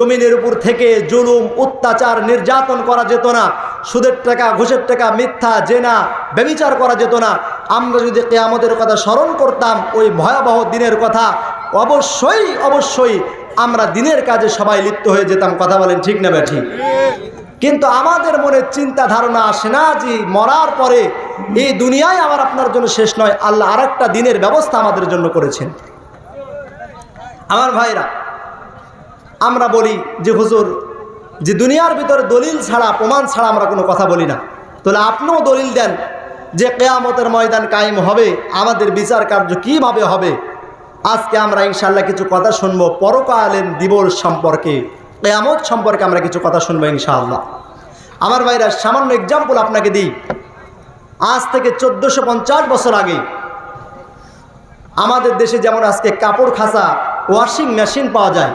জমিনের উপর থেকে জুলুম অত্যাচার নির্যাতন করা যেত না, সুদের টাকা ঘুষের টাকা মিথ্যা জেনা ব্যভিচার করা যেত না। আমরা যদি কিয়ামতের কথা স্মরণ করতাম, ওই ভয়াবহ দিনের কথা, অবশ্যই আমরা দিনের কাজে সবাই লিপ্ত হয়ে যেতাম। কথা বলেন ঠিক না ঠিক? কিন্তু আমাদের মনে চিন্তা ধারণা আসে না যে মরার পরে এই দুনিয়ায় আমার আপনার জন্য শেষ নয়, আল্লাহ আরেকটা দিনের ব্যবস্থা আমাদের জন্য করেছেন। আমার ভাইরা, আমরা বলি যে হুজুর, যে দুনিয়ার ভিতরে দলিল ছাড়া প্রমাণ ছাড়া আমরা কোনো কথা বলি না। তাহলে আপনিও দলিল দেন যে কিয়ামতের ময়দান কায়েম হবে, আমাদের বিচার কার্য কীভাবে হবে। আজকে আমরা ইনশাআল্লাহ কিছু কথা শুনবো পরকালীন দিবস সম্পর্কে, কিয়ামত সম্পর্কে আমরা কিছু কথা শুনবো ইনশাআল্লাহ। আমার ভাইরা, সামান্য এক্সাম্পল আপনাকে দিই। আজ থেকে 1450 বছর আগে আমাদের দেশে যেমন আজকে কাপড় খাসা ওয়াশিং মেশিন পাওয়া যায়,